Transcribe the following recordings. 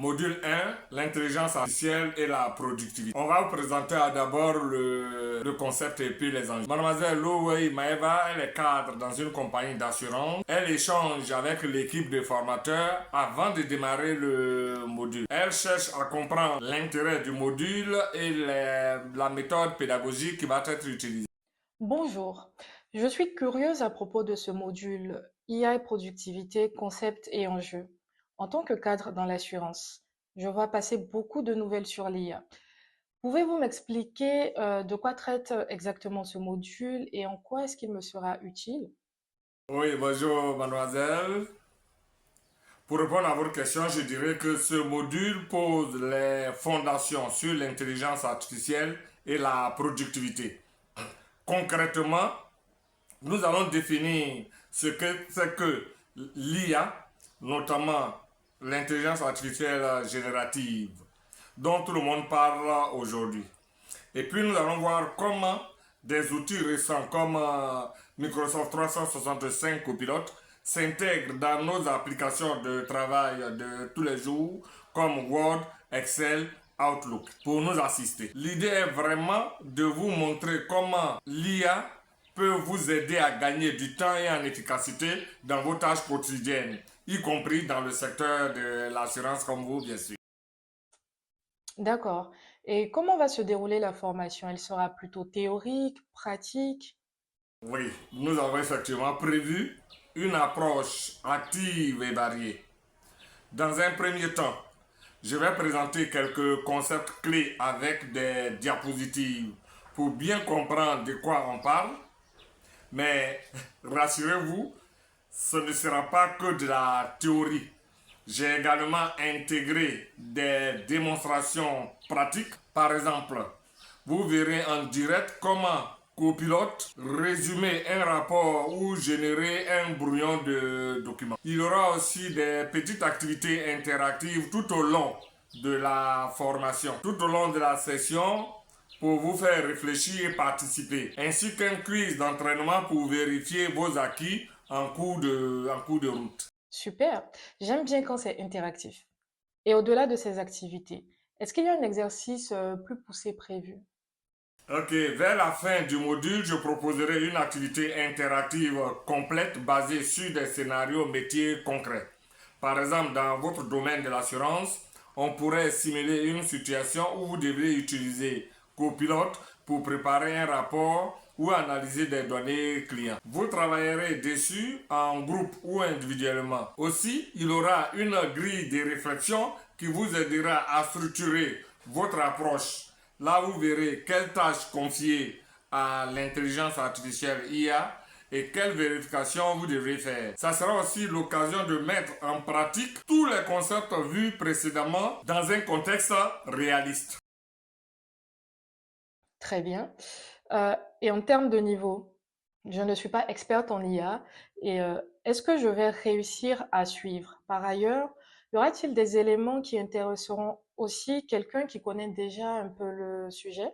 Module 1, l'intelligence artificielle et la productivité. On va vous présenter d'abord le concept et puis les enjeux. Mademoiselle Louwei Maeva, elle est cadre dans une compagnie d'assurance. Elle échange avec l'équipe de formateurs avant de démarrer le module. Elle cherche à comprendre l'intérêt du module et la méthode pédagogique qui va être utilisée. Bonjour, je suis curieuse à propos de ce module IA et productivité, concepts et enjeux. En tant que cadre dans l'assurance, je vois passer beaucoup de nouvelles sur l'IA. Pouvez-vous m'expliquer de quoi traite exactement ce module et en quoi est-ce qu'il me sera utile? Oui, bonjour mademoiselle. Pour répondre à votre question, je dirais que ce module pose les fondations sur l'intelligence artificielle et la productivité. Concrètement, nous allons définir ce que c'est que l'IA, notamment l'intelligence artificielle générative, dont tout le monde parle aujourd'hui. Et puis nous allons voir comment des outils récents comme Microsoft 365 Copilot s'intègrent dans nos applications de travail de tous les jours comme Word, Excel, Outlook pour nous assister. L'idée est vraiment de vous montrer comment l'IA peut vous aider à gagner du temps et en efficacité dans vos tâches quotidiennes, y compris dans le secteur de l'assurance comme vous, bien sûr. D'accord. Et comment va se dérouler la formation? Elle sera plutôt théorique, pratique? Oui, nous avons effectivement prévu une approche active et variée. Dans un premier temps, je vais présenter quelques concepts clés avec des diapositives pour bien comprendre de quoi on parle. Mais rassurez-vous, ce ne sera pas que de la théorie. J'ai également intégré des démonstrations pratiques. Par exemple, vous verrez en direct comment Copilot résumer un rapport ou générer un brouillon de documents. Il y aura aussi des petites activités interactives tout au long de la formation, tout au long de la session pour vous faire réfléchir et participer, ainsi qu'un quiz d'entraînement pour vérifier vos acquis en cours de route. Super. J'aime bien quand c'est interactif. Et au-delà de ces activités, est-ce qu'il y a un exercice plus poussé prévu? Ok, vers la fin du module, je proposerai une activité interactive complète basée sur des scénarios métiers concrets. Par exemple, dans votre domaine de l'assurance, on pourrait simuler une situation où vous devez utiliser Copilot pour préparer un rapport ou analyser des données clients. Vous travaillerez dessus en groupe ou individuellement. Aussi, il y aura une grille de réflexion qui vous aidera à structurer votre approche. Là, vous verrez quelles tâches confier à l'intelligence artificielle IA et quelles vérifications vous devrez faire. Ça sera aussi l'occasion de mettre en pratique tous les concepts vus précédemment dans un contexte réaliste. Très bien. Et en termes de niveau, je ne suis pas experte en IA et est-ce que je vais réussir à suivre? Par ailleurs, y aura-t-il des éléments qui intéresseront aussi quelqu'un qui connaît déjà un peu le sujet?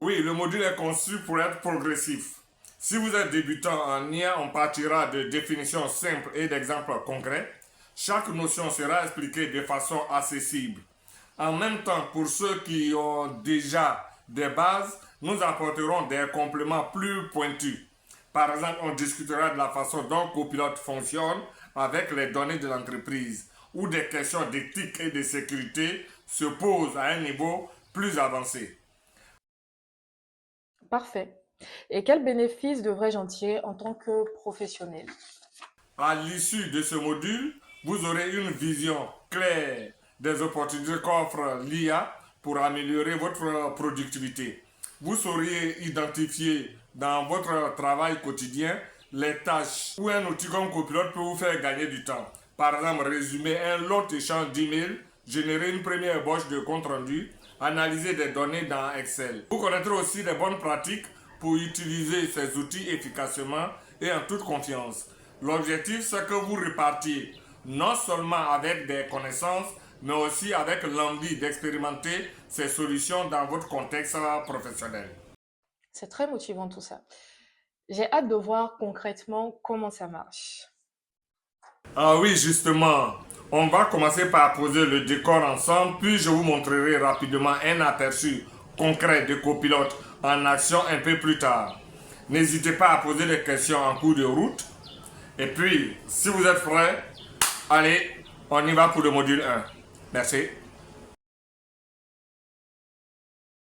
Oui, le module est conçu pour être progressif. Si vous êtes débutant en IA, on partira de définitions simples et d'exemples concrets. Chaque notion sera expliquée de façon accessible. En même temps, pour ceux qui ont déjà des bases, nous apporterons des compléments plus pointus. Par exemple, on discutera de la façon dont Copilot fonctionne avec les données de l'entreprise, ou des questions d'éthique et de sécurité se posent à un niveau plus avancé. Parfait. Et quels bénéfices devrais-je en tirer en tant que professionnel? À l'issue de ce module, vous aurez une vision claire des opportunités qu'offre l'IA pour améliorer votre productivité. Vous saurez identifier dans votre travail quotidien les tâches où un outil comme Copilot peut vous faire gagner du temps. Par exemple, résumer un long échange d'emails, générer une première ébauche de compte rendu, analyser des données dans Excel. Vous connaîtrez aussi les bonnes pratiques pour utiliser ces outils efficacement et en toute confiance. L'objectif, c'est que vous repartiez non seulement avec des connaissances, mais aussi avec l'envie d'expérimenter ces solutions dans votre contexte professionnel. C'est très motivant tout ça. J'ai hâte de voir concrètement comment ça marche. Ah oui, justement, On va commencer par poser le décor ensemble, puis je vous montrerai rapidement un aperçu concret de copilote en action un peu plus tard. N'hésitez pas à poser des questions en cours de route. Et puis, si vous êtes prêts, allez, on y va pour le module 1. Merci.